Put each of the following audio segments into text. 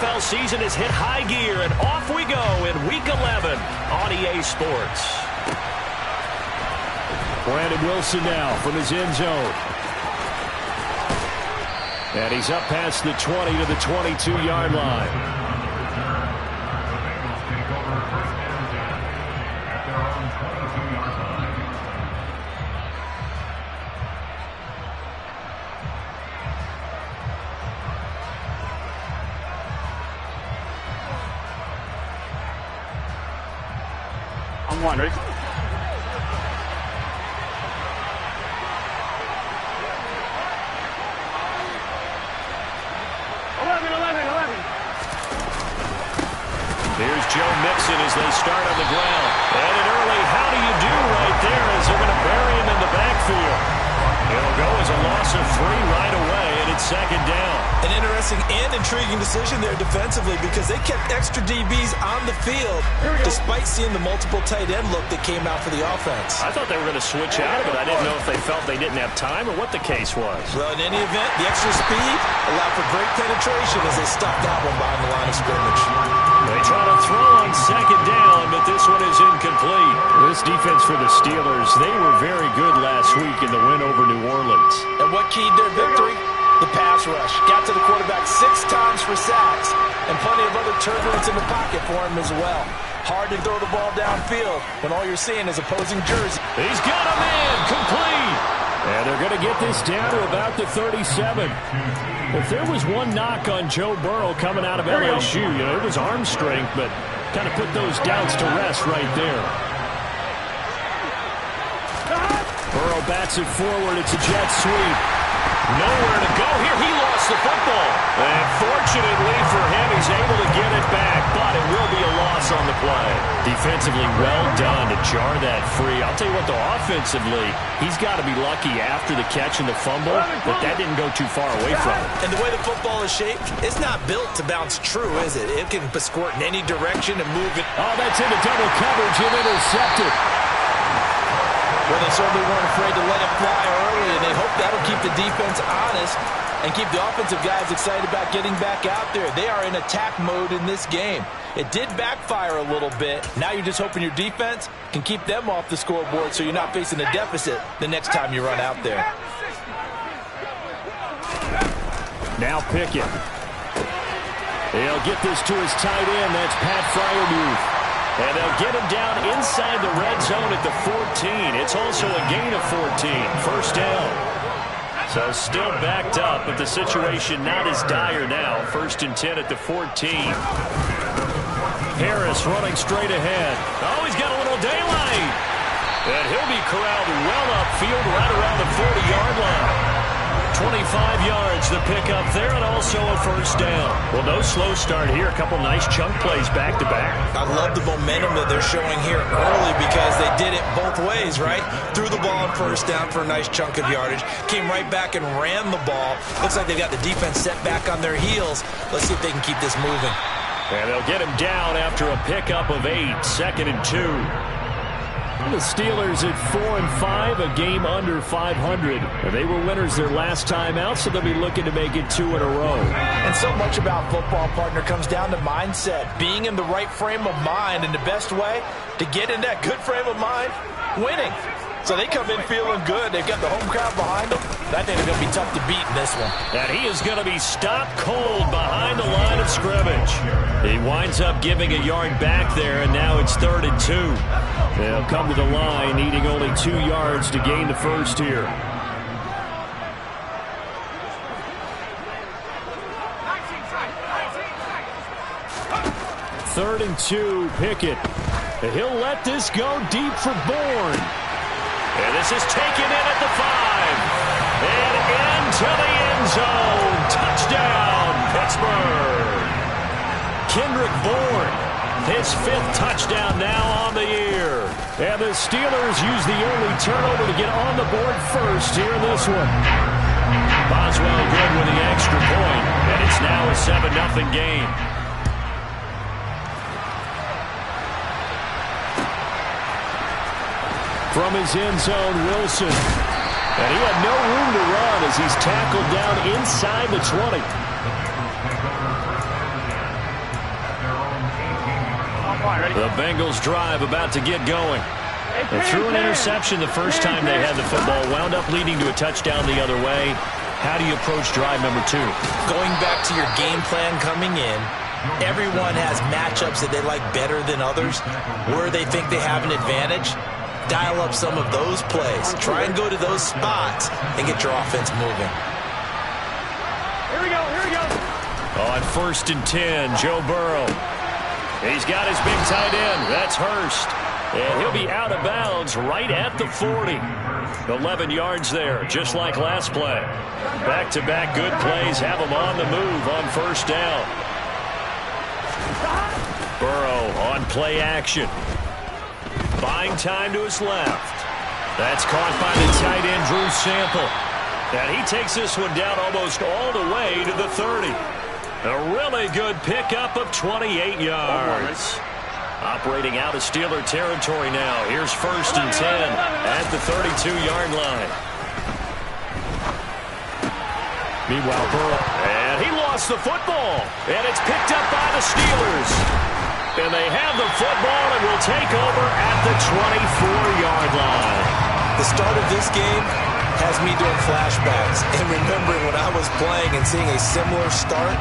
NFL season has hit high gear, and off we go in Week 11 on EA Sports. Brandon Wilson now from his end zone. And he's up past the 20 to the 22-yard line. One, ready? 11. Here's Joe Mixon as they start on the ground. And an early how do you do right there as they're going to bury him in the backfield. It'll go as a loss of 3 right away, and it's second down. An interesting and intriguing decision there defensively because they kept extra DBs on the field despite seeing the multiple tight end look that came out for the offense. I thought they were going to switch out of it. I didn't know if they felt they didn't have time or what the case was. Well, in any event, the extra speed allowed for great penetration as they stuffed that one behind the line of scrimmage. They try to throw on second down, but this one is incomplete. This defense for the Steelers, they were very good last week in the win over New Orleans. And what keyed their victory? The pass rush. Got to the quarterback 6 times for sacks, and plenty of other turbulence in the pocket for him as well. Hard to throw the ball downfield when all you're seeing is opposing jersey. He's got a man complete. And they're going to get this down to about the 37. If there was one knock on Joe Burrow coming out of LSU, it was arm strength, but kind of put those doubts to rest right there. Burrow bats it forward. It's a jet sweep. Nowhere to go here. He lost the football. And fortunately for him, he's able to get it back, but it will be a loss on the play. Defensively well done to jar that free. I'll tell you what, though, offensively, he's got to be lucky after the catch and the fumble that didn't go too far away from him. And the way the football is shaped, it's not built to bounce true, is it? It can squirt in any direction and move it. Oh, that's into double coverage and intercepted. Well, they certainly weren't afraid to let it fly early, and they hope that'll keep the defense honest and keep the offensive guys excited about getting back out there. They are in attack mode in this game. It did backfire a little bit. Now you're just hoping your defense can keep them off the scoreboard so you're not facing a deficit the next time you run out there. Now Pickett. He'll get this to his tight end. That's Pat Freiermuth. And they'll get him down inside the red zone at the 14. It's also a gain of 14. First down. So still backed up, but the situation not as dire now. 1st and 10 at the 14. Harris running straight ahead. Oh, he's got a little daylight. And he'll be corralled well upfield right around the 40-yard line. 25 yards the pickup there, and also a first down. Well, no slow start here. A couple nice chunk plays back-to-back. I love the momentum that they're showing here early because they did it both ways, right? Threw the ball on first down for a nice chunk of yardage. Came right back and ran the ball. Looks like they've got the defense set back on their heels. Let's see if they can keep this moving. And they'll get him down after a pickup of 8. 2nd and 2. The Steelers at 4-5, a game under 500. They were winners their last time out, so they'll be looking to make it 2 in a row. And so much about football, partner, comes down to mindset. Being in the right frame of mind, and the best way to get in that good frame of mind, winning. So they come in feeling good. They've got the home crowd behind them. I think they're going to be tough to beat in this one. And he is going to be stopped cold behind the line of scrimmage. He winds up giving a yard back there, and now it's 3rd and 2. They'll come to the line, needing only 2 yards to gain the first here. Third and 2, Pickett. He'll let this go deep for Bourne. And this is taken in at the 5. And into the end zone. Touchdown, Pittsburgh. Kendrick Bourne, his 5th touchdown now on the year. And the Steelers use the early turnover to get on the board first here in this one. Boswell good with the extra point. And it's now a 7-0 game. From his end zone, Wilson. And he had no room to run as he's tackled down inside the 20. The Bengals drive about to get going. They threw an interception the first time they had the football, wound up leading to a touchdown the other way. How do you approach drive number 2? Going back to your game plan coming in, everyone has matchups that they like better than others, where they think they have an advantage. Dial up some of those plays. Try and go to those spots and get your offense moving. Here we go. On 1st and 10, Joe Burrow. He's got his big tight end. That's Hurst. And he'll be out of bounds right at the 40. 11 yards there, just like last play. Back-to-back good plays have him on the move on 1st down. Burrow on play action. Buying time to his left. That's caught by the tight end, Drew Sample. And he takes this one down almost all the way to the 30. A really good pickup of 28 yards. Operating out of Steeler territory now. Here's 1st and 10 at the 32-yard line. Meanwhile, Burrow. And he lost the football. And it's picked up by the Steelers. And they have the football and will take over at the 24-yard line. The start of this game has me doing flashbacks and remembering when I was playing and seeing a similar start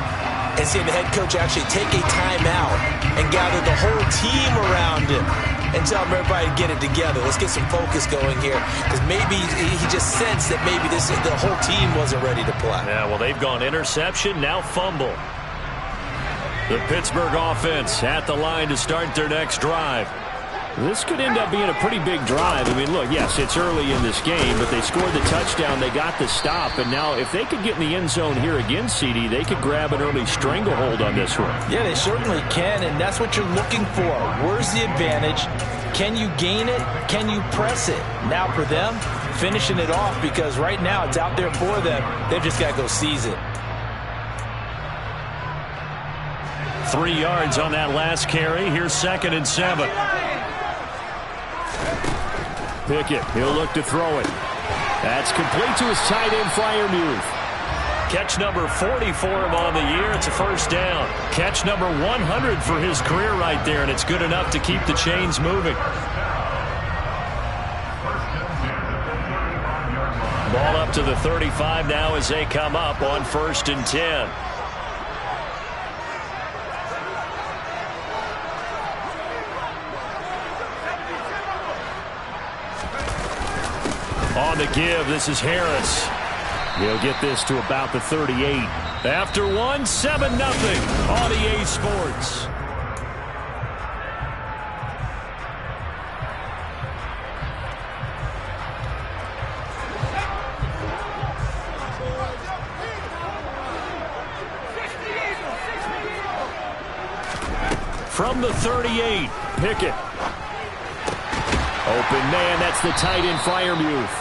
and seeing the head coach actually take a timeout and gather the whole team around him and tell everybody to get it together. Let's get some focus going here, because maybe he just sensed that maybe the whole team wasn't ready to play. Yeah, well, they've gone interception, now fumble. The Pittsburgh offense at the line to start their next drive. This could end up being a pretty big drive. I mean, look, yes, it's early in this game, but they scored the touchdown, they got the stop, and now if they could get in the end zone here again, CD, they could grab an early stranglehold on this one. Yeah, they certainly can, and that's what you're looking for. Where's the advantage? Can you gain it? Can you press it? Now for them, finishing it off, because right now it's out there for them. They've just got to go seize it. 3 yards on that last carry. Here's 2nd and 7. Pickett, he'll look to throw it. That's complete to his tight end, Freiermuth. Catch number 40 for him on the year. It's a 1st down. Catch number 100 for his career right there, and it's good enough to keep the chains moving. Ball up to the 35 now as they come up on 1st and 10. On the give, this is Harris. He'll get this to about the 38. After one, 7-0 on EA Sports. From the 38, Pickett. Open man, that's the tight end, Freiermuth.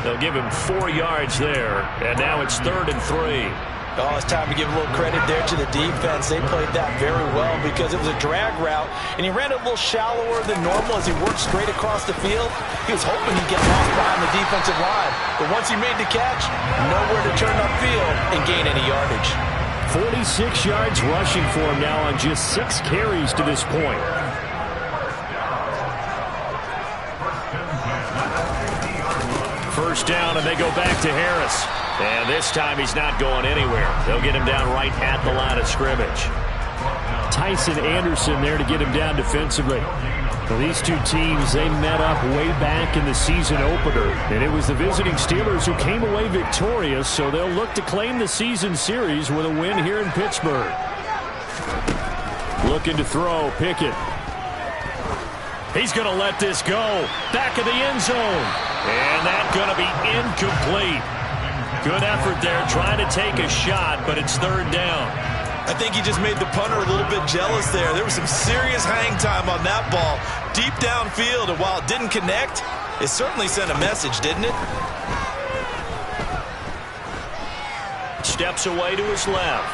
They'll give him 4 yards there, and now it's 3rd and 3. Oh, it's time to give a little credit there to the defense. They played that very well because it was a drag route, and he ran it a little shallower than normal as he worked straight across the field. He was hoping he'd get lost behind the defensive line, but once he made the catch, nowhere to turn upfield and gain any yardage. 46 yards rushing for him now on just 6 carries to this point. First down, and they go back to Harris. And this time he's not going anywhere. They'll get him down right at the line of scrimmage. Tyson Anderson there to get him down defensively. Well, these two teams, they met up way back in the season opener. And it was the visiting Steelers who came away victorious, so they'll look to claim the season series with a win here in Pittsburgh. Looking to throw, Pickett. He's going to let this go. Back of the end zone. And that's going to be incomplete. Good effort there, trying to take a shot, but it's 3rd down. I think he just made the punter a little bit jealous there. There was some serious hang time on that ball, deep downfield, and while it didn't connect, it certainly sent a message, didn't it? Steps away to his left.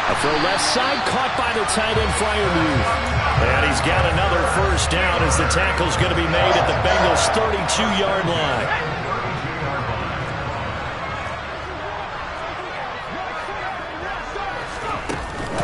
A throw left side, caught by the tight end, Freiermuth. And he's got another 1st down as the tackle's going to be made at the Bengals' 32-yard line.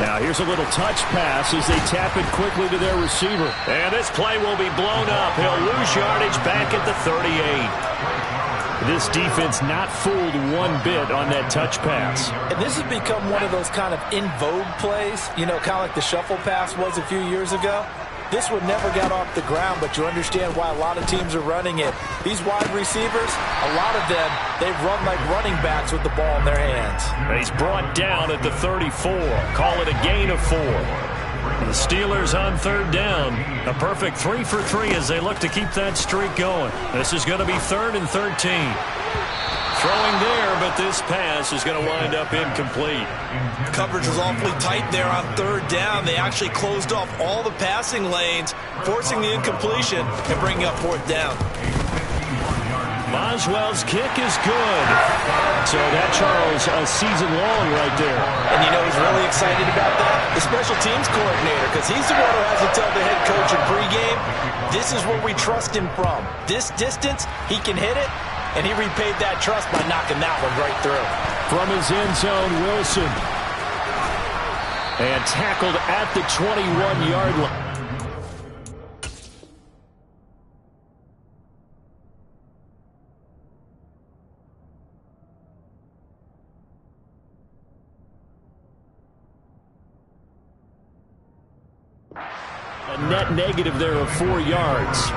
Now Now here's a little touch pass as they tap it quickly to their receiver. And this play will be blown up. He'll lose yardage back at the 38. This defense not fooled one bit on that touch pass. And this has become one of those kind of in vogue plays, you know, kind of like the shuffle pass was a few years ago. This one never got off the ground, but you understand why a lot of teams are running it. These wide receivers, a lot of them, they run like running backs with the ball in their hands. He's brought down at the 34. Call it a gain of 4. The Steelers on third down. A perfect 3 for 3 as they look to keep that streak going. This is going to be 3rd and 13. Throwing there, but this pass is going to wind up incomplete. Coverage was awfully tight there on third down. They actually closed off all the passing lanes, forcing the incompletion and bringing up 4th down. Boswell's kick is good. So that, Charles, a season long right there. And you know who's really excited about that? The special teams coordinator, because he's the one who has to tell the head coach in pregame, this is where we trust him from. This distance, he can hit it. And he repaid that trust by knocking that one right through. From his end zone, Wilson. And tackled at the 21-yard line. A net negative there of 4 yards.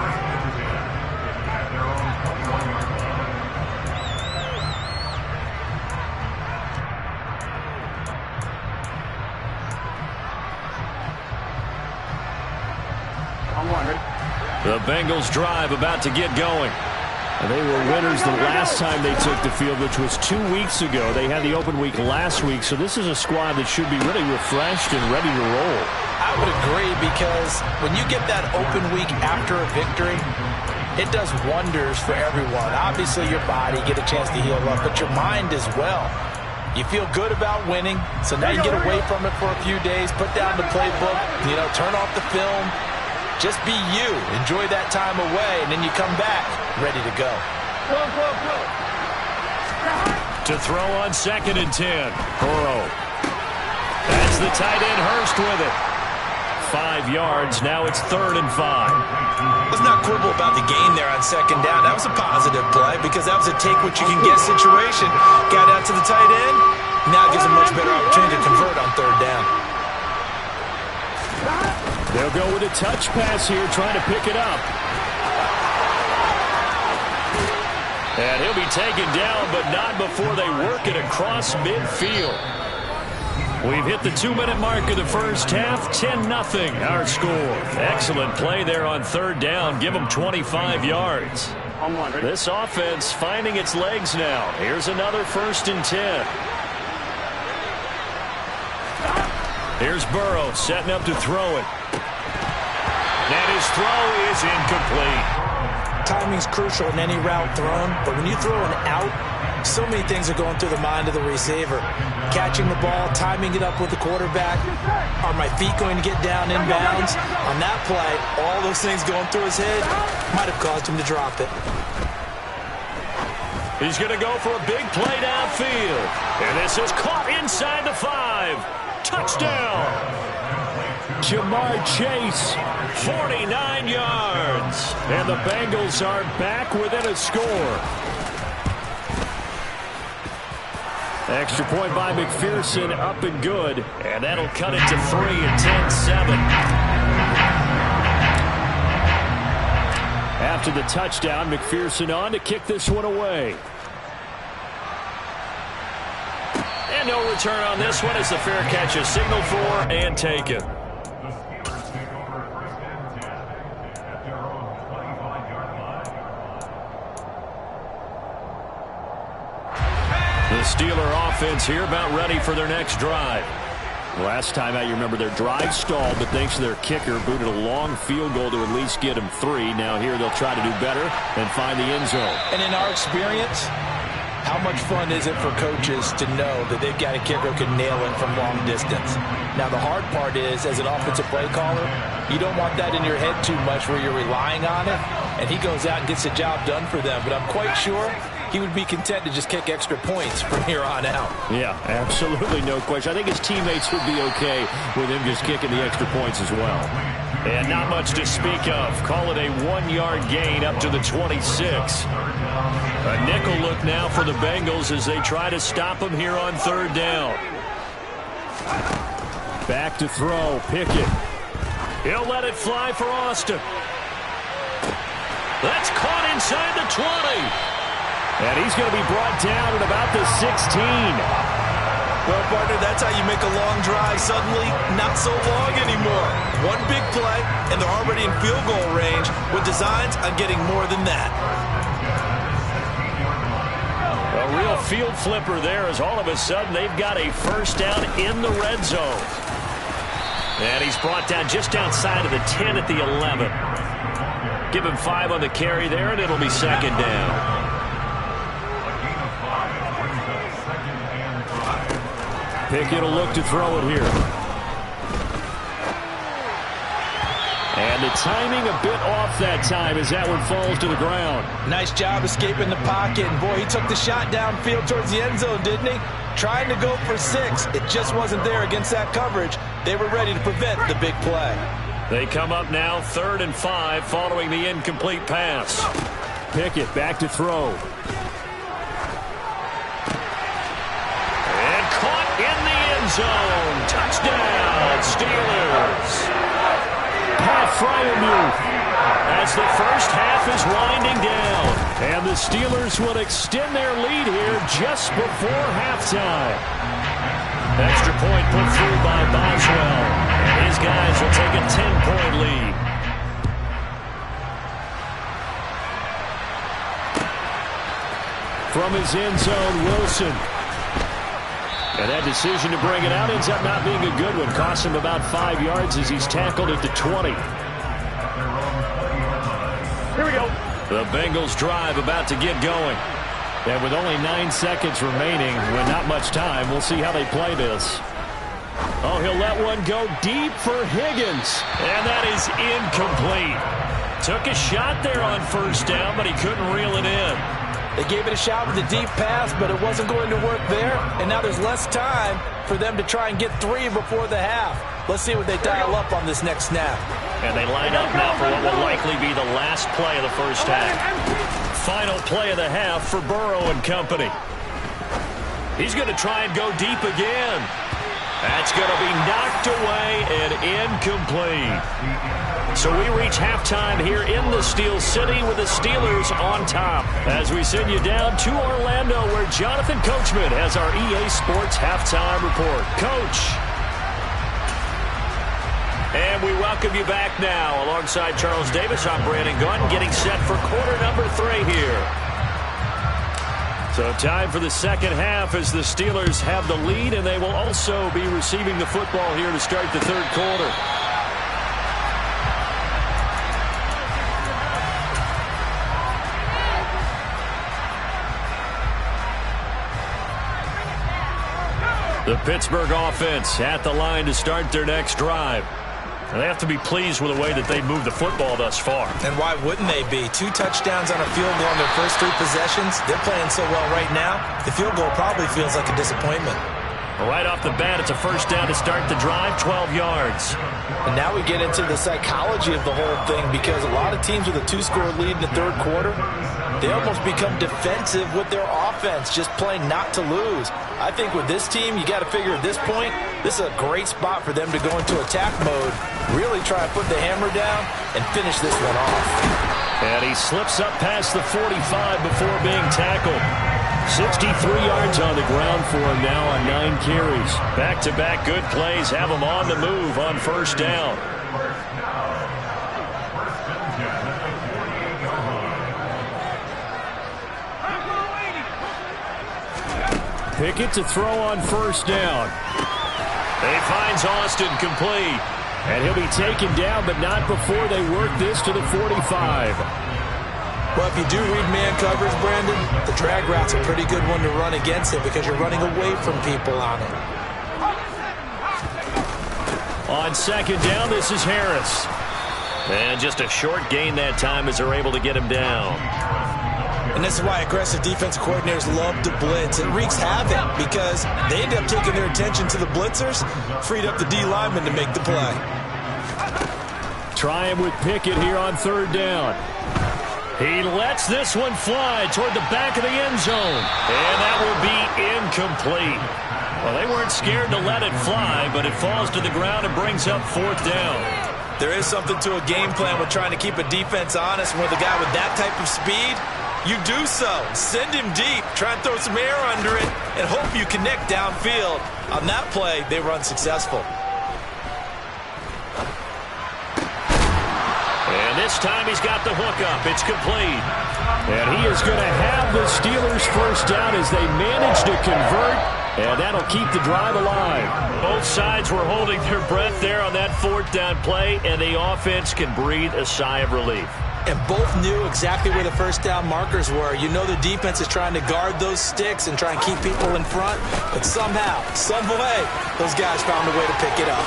The Bengals drive about to get going. And they were winners the last time they took the field, which was 2 weeks ago. They had the open week last week, so this is a squad that should be really refreshed and ready to roll. I would agree, because when you get that open week after a victory, it does wonders for everyone. Obviously, your body, get a chance to heal up, but your mind as well. You feel good about winning, so now you get away from it for a few days, put down the playbook, you know, turn off the film. Just be you. Enjoy that time away, and then you come back ready to go. To throw on 2nd and 10. Burrow. That's the tight end Hurst with it. 5 yards. Now it's 3rd and 5. Let's not quibble about the gain there on 2nd down. That was a positive play because that was a take-what-you-can-get situation. Got out to the tight end. Now it gives a much better opportunity to convert on 3rd down. They'll go with a touch pass here, trying to pick it up. And he'll be taken down, but not before they work it across midfield. We've hit the 2-minute mark of the first half. 10-0 our score. Excellent play there on 3rd down. Give them 25 yards. This offense finding its legs now. Here's another 1st and 10. Here's Burrow setting up to throw it. And his throw is incomplete. Timing's crucial in any route thrown, but when you throw an out, so many things are going through the mind of the receiver. Catching the ball, timing it up with the quarterback. Are my feet going to get down inbounds? On that play, all those things going through his head might have caused him to drop it. He's going to go for a big play downfield. And this is caught inside the 5. Touchdown. Jamar Chase. 49 yards. And the Bengals are back within a score. Extra point by McPherson, up and good. And that'll cut it to 3 and 10-7. After the touchdown, McPherson on to kick this one away. And no return on this one as the fair catch is signaled for and taken. The Steeler offense here about ready for their next drive. Last time out, you remember their drive stalled, but thanks to their kicker, booted a long field goal to at least get them 3. Now here they'll try to do better and find the end zone. And in our experience, how much fun is it for coaches to know that they've got a kicker who can nail it from long distance? Now the hard part is, as an offensive play caller, you don't want that in your head too much where you're relying on it, and he goes out and gets the job done for them. But I'm quite sure he would be content to just kick extra points from here on out. Yeah, absolutely no question. I think his teammates would be okay with him just kicking the extra points as well. And not much to speak of. Call it a 1-yard gain up to the 26. A nickel look now for the Bengals as they try to stop him here on 3rd down. Back to throw. Pickett. He'll let it fly for Austin. That's caught inside the 20. And he's going to be brought down at about the 16. Well, partner, that's how you make a long drive suddenly not so long anymore. One big play, and they're already in field goal range with designs on getting more than that. A real field flipper there as all of a sudden they've got a 1st down in the red zone. And he's brought down just outside of the 10 at the 11. Give him 5 on the carry there, and it'll be 2nd down. Pickett will look to throw it here. And the timing a bit off that time as that one falls to the ground. Nice job escaping the pocket. And boy, he took the shot downfield towards the end zone, didn't he? Trying to go for 6. It just wasn't there against that coverage. They were ready to prevent the big play. They come up now 3rd and 5 following the incomplete pass. Pickett back to throw. And caught in the end zone. Touchdown, Steelers. Pat Freiermuth. As the first half is winding down. And the Steelers will extend their lead here just before halftime. Extra point put through by Boswell. And his guys will take a 10-point lead. From his end zone, Wilson. And that decision to bring it out ends up not being a good one. Costs him about 5 yards as he's tackled at the 20. Here we go. The Bengals drive about to get going. And with only 9 seconds remaining, with not much time, we'll see how they play this. Oh, he'll let one go deep for Higgins. And that is incomplete. Took a shot there on 1st down, but he couldn't reel it in. They gave it a shot with a deep pass, but it wasn't going to work there. And now there's less time for them to try and get 3 before the half. Let's see what they dial up on this next snap. And they line up now for what will likely be the last play of the first half. Final play of the half for Burrow and company. He's going to try and go deep again. That's going to be knocked away and incomplete. So we reach halftime here in the Steel City with the Steelers on top. As we send you down to Orlando where Jonathan Coachman has our EA Sports halftime report. Coach. And we welcome you back now. Alongside Charles Davis, I'm Brandon Gunn getting set for quarter number 3 here. So time for the second half as the Steelers have the lead, and they will also be receiving the football here to start the 3rd quarter. The Pittsburgh offense at the line to start their next drive. And they have to be pleased with the way that they've moved the football thus far. And why wouldn't they be? 2 touchdowns on a field goal in their first 3 possessions. They're playing so well right now, the field goal probably feels like a disappointment. Right off the bat, it's a 1st down to start the drive, 12 yards. And now we get into the psychology of the whole thing because a lot of teams with a 2-score lead in the 3rd quarter, they almost become defensive with their offense, just playing not to lose. I think with this team, you got to figure at this point, this is a great spot for them to go into attack mode, really try to put the hammer down and finish this one off. And he slips up past the 45 before being tackled. 63 yards on the ground for him now on 9 carries. Back-to-back good plays have him on the move on 1st down. Pickett to throw on 1st down. He finds Austin complete. And he'll be taken down, but not before they work this to the 45. Well, if you do read man coverage, Brandon, the drag route's a pretty good one to run against it because you're running away from people on it. On 2nd down, this is Harris. And just a short gain that time as they're able to get him down. And And this is why aggressive defensive coordinators love to blitz. It wreaks havoc because they end up taking their attention to the blitzers, freed up the D lineman to make the play. Try him with Pickett here on third down. He lets this one fly toward the back of the end zone. And that will be incomplete. Well, they weren't scared to let it fly, but it falls to the ground and brings up fourth down. There is something to a game plan with trying to keep a defense honest. With a guy with that type of speed, you do so. Send him deep, try and throw some air under it, and hope you connect downfield. On that play, they were unsuccessful. And this time he's got the hook up. It's complete. And he is going to have the Steelers first down as they manage to convert. And that'll keep the drive alive. Both sides were holding their breath there on that fourth down play, and the offense can breathe a sigh of relief. And both knew exactly where the first down markers were. You know the defense is trying to guard those sticks and try and keep people in front. But somehow, some way, those guys found a way to pick it up.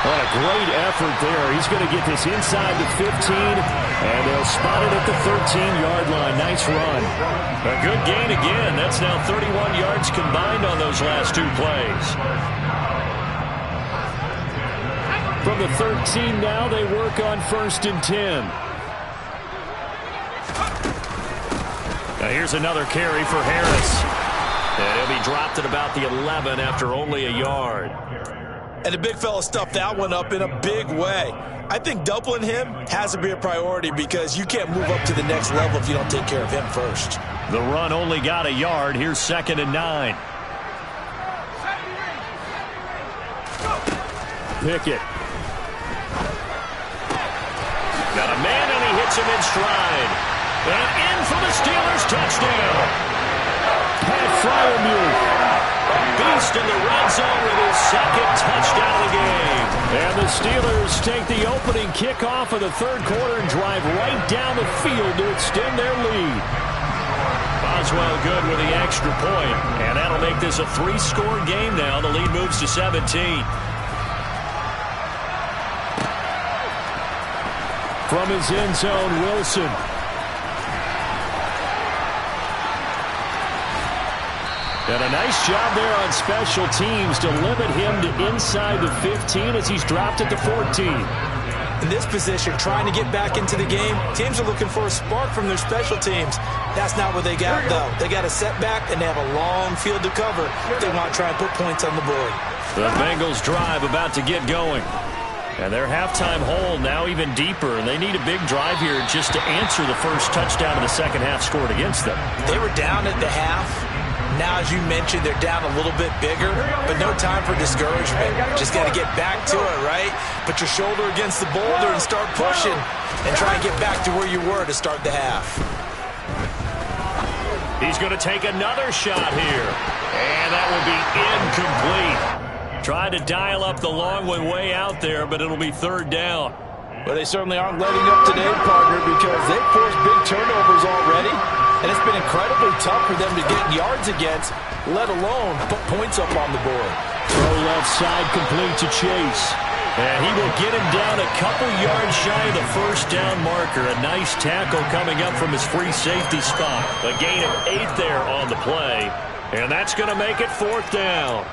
What a great effort there. He's going to get this inside the 15, and they'll spot it at the 13-yard line. Nice run. A good gain again. That's now 31 yards combined on those last two plays. From the 13 now, they work on 1st and 10. Now here's another carry for Harris. And he'll be dropped at about the 11 after only a yard. And the big fella stuffed that one up in a big way. I think doubling him has to be a priority because you can't move up to the next level if you don't take care of him first. The run only got a yard. Here's 2nd and 9. Pickett. Got a man, and he hits him in stride. And in for the Steelers touchdown. Pat Freiermuth. Beast in the red zone with his 2nd touchdown of the game. And the Steelers take the opening kickoff of the 3rd quarter and drive right down the field to extend their lead. Boswell good with the extra point, and that'll make this a 3-score game now. The lead moves to 17. From his end zone, Wilson. And a nice job there on special teams to limit him to inside the 15 as he's dropped at the 14. In this position, trying to get back into the game, teams are looking for a spark from their special teams. That's not what they got, though. They got a setback, and they have a long field to cover if they want to try and put points on the board. The Bengals drive about to get going. And their halftime hole now even deeper, and they need a big drive here just to answer the first touchdown of the second half scored against them. They were down at the half. Now, as you mentioned, they're down a little bit bigger, but no time for discouragement. Just got to get back to it, right? Put your shoulder against the boulder and start pushing and try and get back to where you were to start the half. He's going to take another shot here, and that will be incomplete. Tried to dial up the long one way out there, but it'll be 3rd down. Well, they certainly aren't letting up today, partner, because they've forced big turnovers already. And it's been incredibly tough for them to get yards against, let alone put points up on the board. Throw left side complete to Chase. And he will get him down a couple yards shy of the first down marker. A nice tackle coming up from his free safety spot. A gain of 8 there on the play. And that's going to make it 4th down.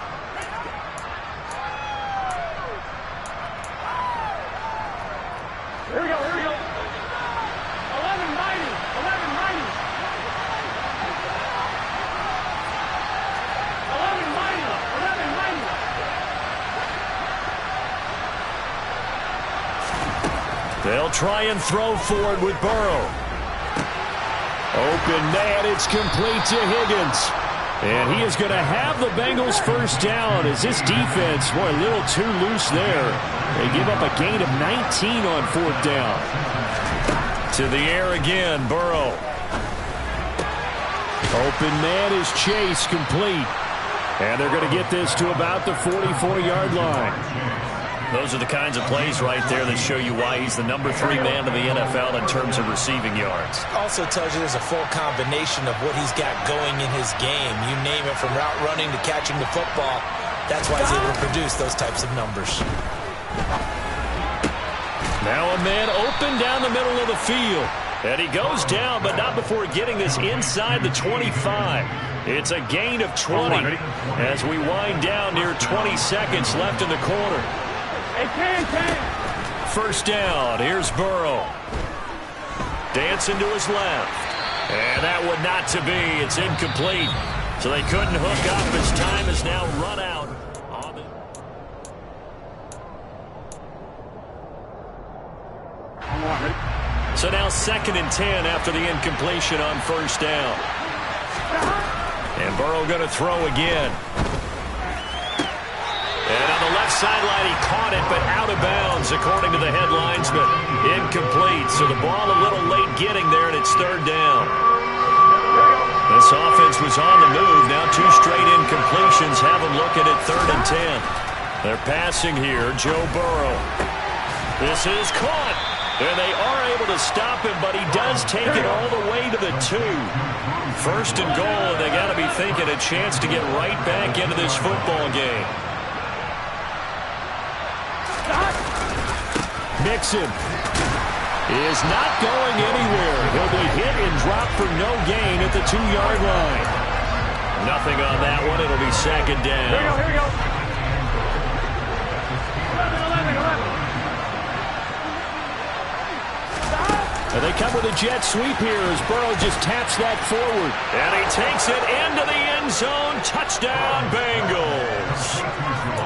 Here we go, here we go. 11-90, 11-90. 11-90, 11-90. They'll try and throw forward with Burrow. Open man, it's complete to Higgins. And he is going to have the Bengals first down as this defense, boy, a little too loose there. They give up a gain of 19 on 4th down. To the air again, Burrow. Open man is Chase, complete. And they're going to get this to about the 44-yard line. Those are the kinds of plays right there that show you why he's the number 3 man in the NFL in terms of receiving yards. Also tells you there's a full combination of what he's got going in his game. You name it, from route running to catching the football. That's why he's able to produce those types of numbers. Now a man open down the middle of the field. And he goes down, but not before getting this inside the 25. It's a gain of 20 as we wind down near 20 seconds left in the quarter. First down. Here's Burrow. Dancing to his left. And that one not to be. It's incomplete. So they couldn't hook up as time is now run out. So now 2nd and 10 after the incompletion on first down. And Burrow going to throw again. And on the left sideline, he caught it, but out of bounds, according to the headlines, but incomplete. So the ball a little late getting there, and it's 3rd down. This offense was on the move. Now 2 straight incompletions have them looking at 3rd and 10. They're passing here. Joe Burrow. This is caught. And they are able to stop him, but he does take it all the way to the 2. 1st and goal, and they got to be thinking a chance to get right back into this football game. Mixon is not going anywhere. He'll be hit and dropped for no gain at the 2-yard line. Nothing on that one. It'll be 2nd down. Here we go. 11. And they come with a jet sweep here as Burrow just taps that forward. And he takes it into the end zone. Touchdown, Bengals.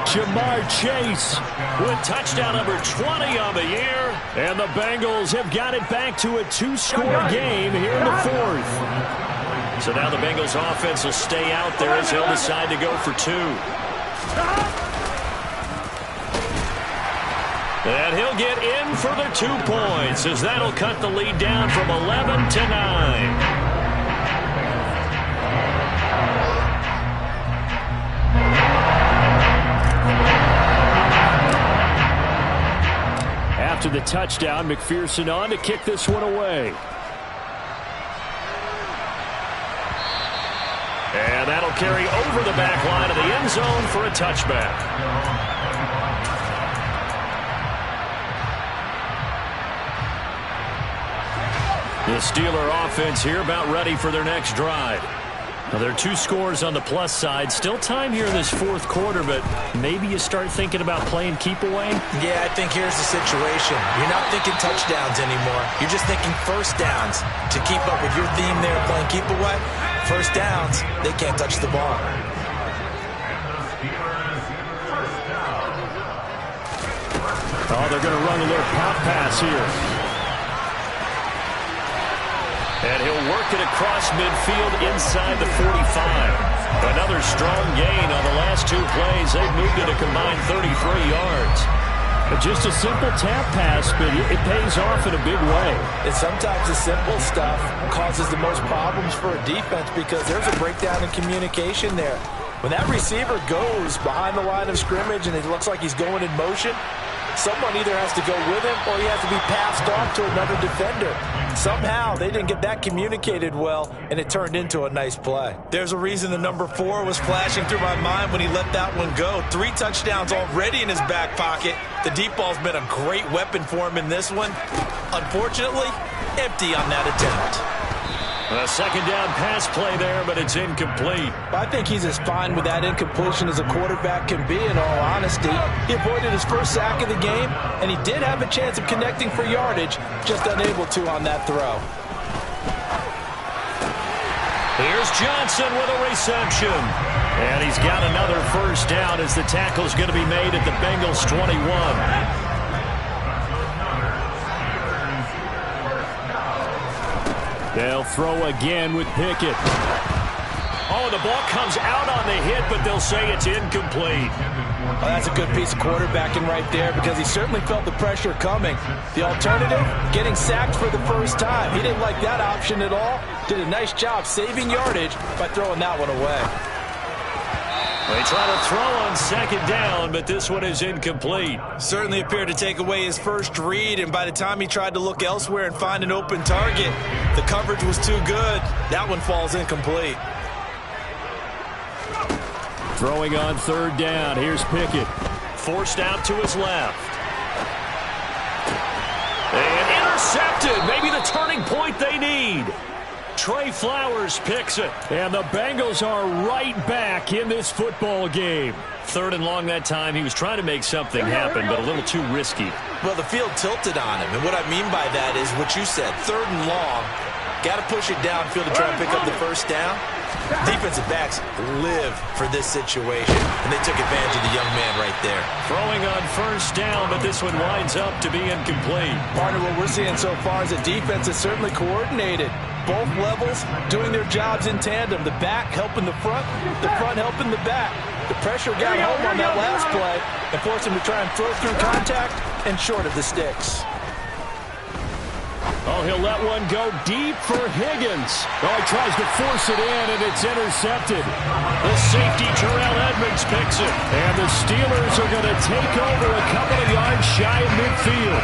Ja'Marr Chase with touchdown number 20 on the year. And the Bengals have got it back to a 2-score game here in the 4th. So now the Bengals offense will stay out there as they'll decide to go for 2. And he'll get in for the 2 points as that'll cut the lead down from 11 to 9. After the touchdown, McPherson on to kick this one away. And that'll carry over the back line of the end zone for a touchback. The Steeler offense here about ready for their next drive. Now, there are 2 scores on the plus side. Still time here in this 4th quarter, but maybe you start thinking about playing keep away? Yeah, I think here's the situation. You're not thinking touchdowns anymore. You're just thinking first downs. To keep up with your theme there, playing keep away, first downs, they can't touch the ball. Oh, they're going to run a little pop pass here. And he'll work it across midfield inside the 45. Another strong gain on the last 2 plays. They've moved it a combined 33 yards. Just a simple tap pass, but it pays off in a big way. And sometimes the simple stuff causes the most problems for a defense because there's a breakdown in communication there. When that receiver goes behind the line of scrimmage and it looks like he's going in motion, someone either has to go with him or he has to be passed off to another defender. Somehow they didn't get that communicated well, and it turned into a nice play. There's a reason the number 4 was flashing through my mind when he let that one go. 3 touchdowns already in his back pocket. The deep ball's been a great weapon for him in this one. Unfortunately, empty on that attempt. A 2nd down pass play there, but it's incomplete. I think he's as fine with that incompletion as a quarterback can be, in all honesty. He avoided his first sack of the game, and he did have a chance of connecting for yardage, just unable to on that throw. Here's Johnson with a reception. And he's got another first down as the tackle's going to be made at the Bengals 21. They'll throw again with Pickett. Oh, the ball comes out on the hit, but they'll say it's incomplete. Oh, that's a good piece of quarterbacking right there because he certainly felt the pressure coming. The alternative, getting sacked for the first time. He didn't like that option at all. Did a nice job saving yardage by throwing that one away. They try to throw on 2nd down, but this one is incomplete. Certainly appeared to take away his first read, and by the time he tried to look elsewhere and find an open target, the coverage was too good. That one falls incomplete. Throwing on 3rd down. Here's Pickett. Forced out to his left. And Intercepted. Maybe the turning point they need. Trey Flowers picks it. And the Bengals are right back in this football game. 3rd and long that time. He was trying to make something happen, but a little too risky. Well, the field tilted on him, and what I mean by that is what you said, 3rd and long. Got to push it downfield to try and pick up the first down. Defensive backs live for this situation, and they took advantage of the young man right there. Throwing on 1st down, but this one winds up to be incomplete. Partner, what we're seeing so far is the defense is certainly coordinated. Both levels doing their jobs in tandem. The back helping the front helping the back. The pressure got home on that last play and forced him to try and throw through contact and short of the sticks. Oh, he'll let one go deep for Higgins. Oh, he tries to force it in, and it's intercepted. The safety, Terrell Edmonds, picks it. And the Steelers are going to take over a couple of yards shy of midfield.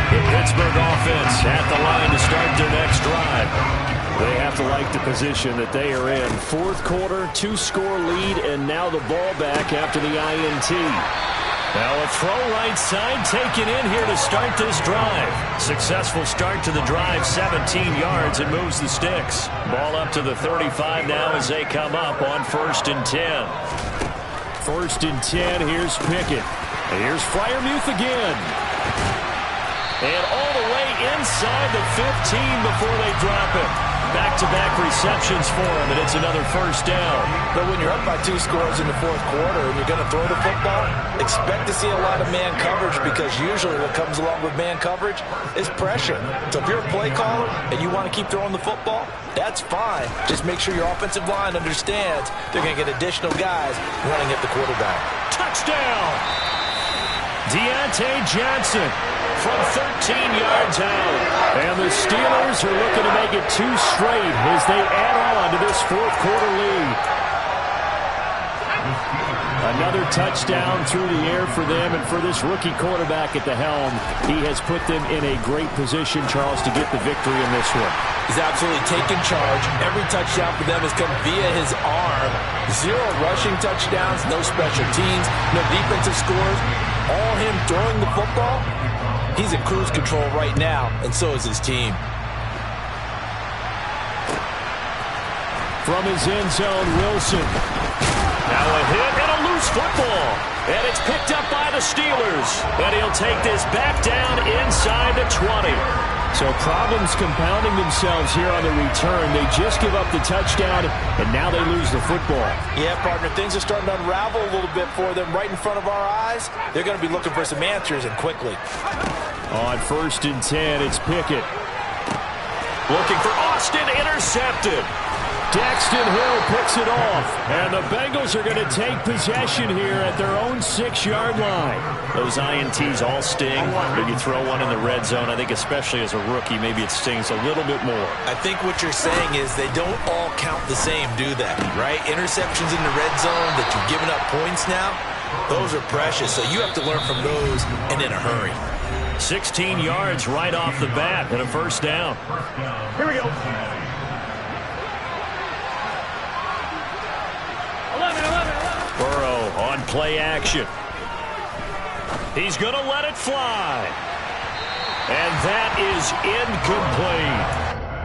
The Pittsburgh offense at the line to start their next drive. They have to like the position that they are in. 4th quarter, 2-score lead, and now the ball back after the INT. Now a throw right side taken in here to start this drive. Successful start to the drive, 17 yards, and moves the sticks. Ball up to the 35 now as they come up on 1st and 10. 1st and 10, here's Pickett. And here's Freiermuth again. And all the way inside the 15 before they drop it. Back-to-back receptions for him, and it's another 1st down. But when you're up by 2 scores in the 4th quarter and you're going to throw the football, expect to see a lot of man coverage, because usually what comes along with man coverage is pressure. So if you're a play caller and you want to keep throwing the football, that's fine. Just make sure your offensive line understands they're going to get additional guys running at the quarterback. Touchdown! Deontay Johnson from 13 yards out. And the Steelers are looking to make it 2 straight as they add on to this 4th quarter lead. Another touchdown through the air for them, and for this rookie quarterback at the helm, he has put them in a great position, Charles, to get the victory in this one. He's absolutely taken charge. Every touchdown for them has come via his arm. 0 rushing touchdowns, no special teams, no defensive scores. All him throwing the football. He's in cruise control right now, and so is his team. From his end zone, Wilson. Now a hit and a loose football. And it's picked up by the Steelers. And he'll take this back down inside the 20. So problems compounding themselves here on the return. They just give up the touchdown, and now they lose the football. Yeah, partner, things are starting to unravel a little bit for them right in front of our eyes. They're going to be looking for some answers, and quickly. On 1st and 10, it's Pickett. Looking for Austin, intercepted. Daxton Hill picks it off, and the Bengals are going to take possession here at their own 6-yard line. Those INTs all sting. Maybe throw one in the red zone. I think especially as a rookie, maybe it stings a little bit more. I think what you're saying is they don't all count the same, do they? Right? Interceptions in the red zone that you've given up points now, those are precious. So you have to learn from those and in a hurry. 16 yards right off the bat and a 1st down. Here we go. 11. Burrow on play action. He's going to let it fly. And that is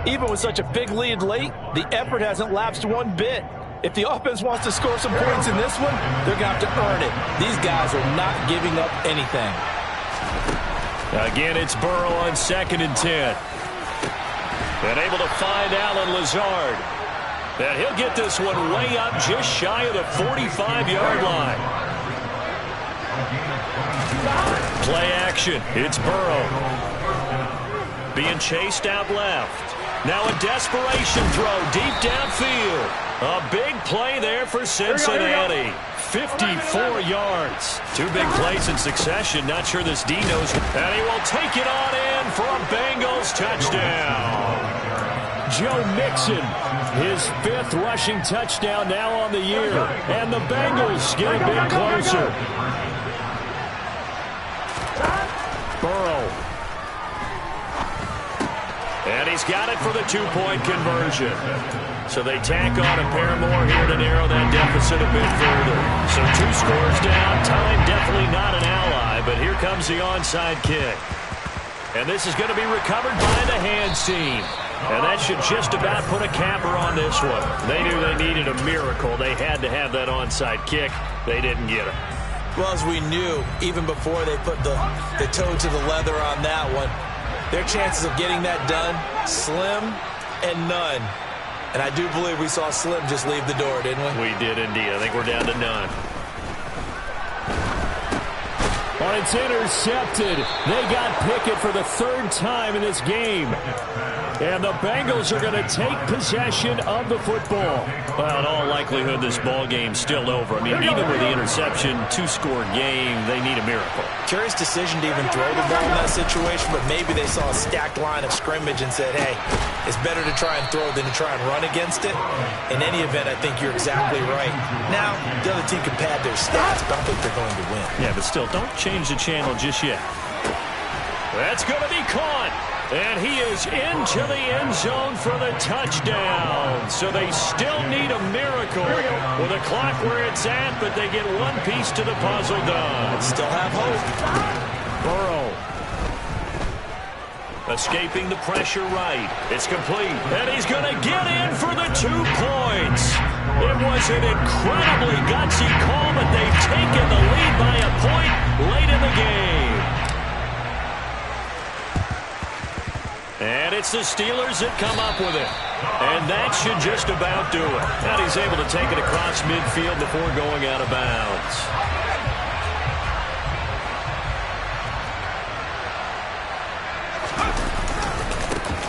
incomplete. Even with such a big lead late, the effort hasn't lapsed one bit. If the offense wants to score some points in this one, they're going to have to earn it. These guys are not giving up anything. Again, it's Burrow on 2nd and 10. And able to find Allen Lazard. And he'll get this one way up just shy of the 45-yard line. Play action. It's Burrow. Being chased out left. Now a desperation throw deep downfield. A big play there for Cincinnati. 54 yards. 2 big plays in succession. Not sure this D knows. And he will take it on in for a Bengals touchdown. Joe Mixon, his 5th rushing touchdown now on the year. And the Bengals get a bit closer. Burrow. And he's got it for the 2-point conversion. So they tack on a pair more here to narrow that deficit a bit further. So 2 scores down. Time definitely not an ally, but here comes the onside kick. And this is going to be recovered by the hands team. And that should just about put a capper on this one. They knew they needed a miracle. They had to have that onside kick. They didn't get it. Well, as we knew, even before they put the toe to the leather on that one, their chances of getting that done, slim and none. And I do believe we saw Slim just leave the door, didn't we? We did indeed. I think we're down to none. Oh, it's intercepted. They got Pickett for the third time in this game. And the Bengals are going to take possession of the football. Well, in all likelihood, this ball game's still over. I mean, even with the interception, two-score game, they need a miracle. Curious decision to even throw the ball in that situation, but maybe they saw a stacked line of scrimmage and said, hey, it's better to try and throw than to try and run against it. In any event, I think you're exactly right. Now, the other team can pad their stats, but I don't think they're going to win. Yeah, but still, don't change the channel just yet. That's going to be caught. And he is into the end zone for the touchdown. So they still need a miracle with the clock where it's at, but they get one piece to the puzzle done. Still have hope. Burrow. Escaping the pressure right. It's complete. And he's going to get in for the 2 points. It was an incredibly gutsy call, but they've taken the lead by a point late in the game. And it's the Steelers that come up with it. And that should just about do it. And he's able to take it across midfield before going out of bounds.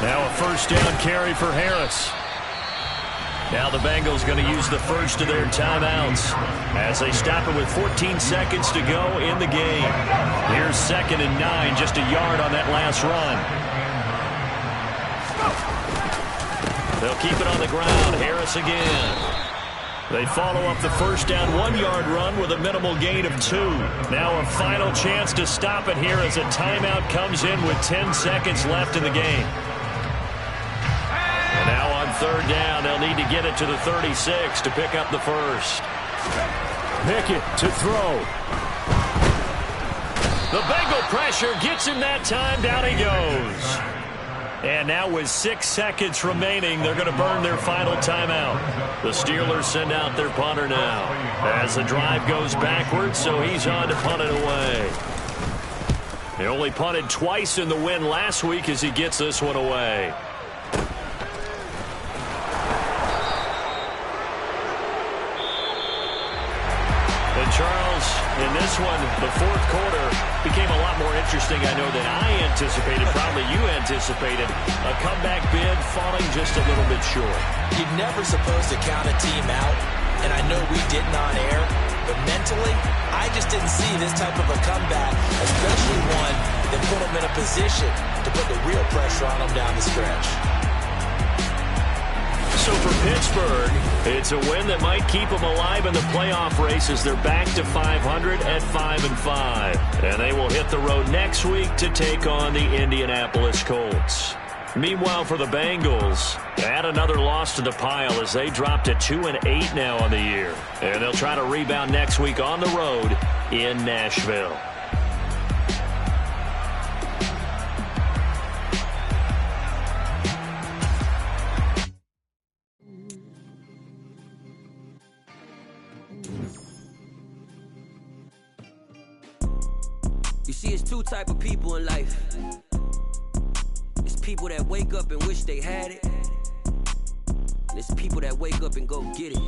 Now a first down carry for Harris. Now the Bengals going to use the first of their timeouts as they stop it with 14 seconds to go in the game. Here's 2nd and 9, just a yard on that last run. They'll keep it on the ground. Harris again. They follow up the first down 1-yard run with a minimal gain of 2. Now a final chance to stop it here as a timeout comes in with 10 seconds left in the game. And now on 3rd down, they'll need to get it to the 36 to pick up the first. Pickett to throw. The Bengal pressure gets him that time. Down he goes. And now with 6 seconds remaining, they're going to burn their final timeout. The Steelers send out their punter now as the drive goes backwards, so he's on to punt it away. He only punted twice in the win last week as he gets this one away. And Charles, in this one, the 4th quarter became a lot more interesting, I know, than I anticipated. Probably you anticipated. A comeback bid falling just a little bit short. You're never supposed to count a team out, and I know we didn't on air, but mentally, I just didn't see this type of a comeback, especially one that put them in a position to put the real pressure on them down the stretch. So for Pittsburgh, it's a win that might keep them alive in the playoff race as they're back to 500 at 5-5. And they will hit the road next week to take on the Indianapolis Colts. Meanwhile, for the Bengals, add another loss to the pile as they drop to 2-8 now on the year. And they'll try to rebound next week on the road in Nashville. You see, it's 2 type of people in life. It's people that wake up and wish they had it. And it's people that wake up and go get it.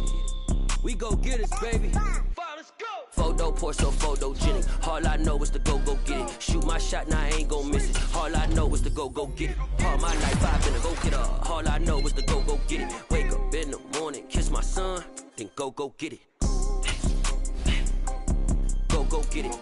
We go get it, baby. Let's go. Photo, Porsche, photogenic. All I know is to go get it. Shoot my shot, now I ain't gon' miss it. All I know is to go get it. All my life I've been to go get it. All I know is to go get it. Wake up in the morning, kiss my son, then go get it. Go get it.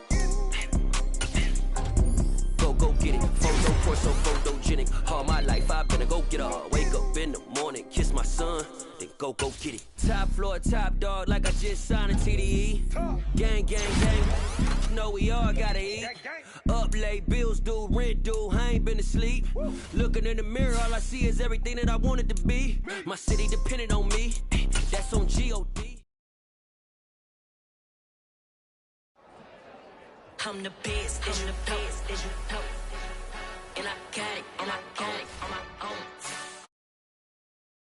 Go get it. Photo, Porsche, photogenic. All my life I've been a go-getter. Wake up in the morning, kiss my son, then go get it. Top floor, top dog, like I just signed a TDE. Gang, gang, gang. You know we all gotta eat. Up late, bills due, rent due, I ain't been asleep. Looking in the mirror, all I see is everything that I wanted to be. My city depended on me. That's on G.O.D. I'm the best, I'm the best, and I can't, and I can't.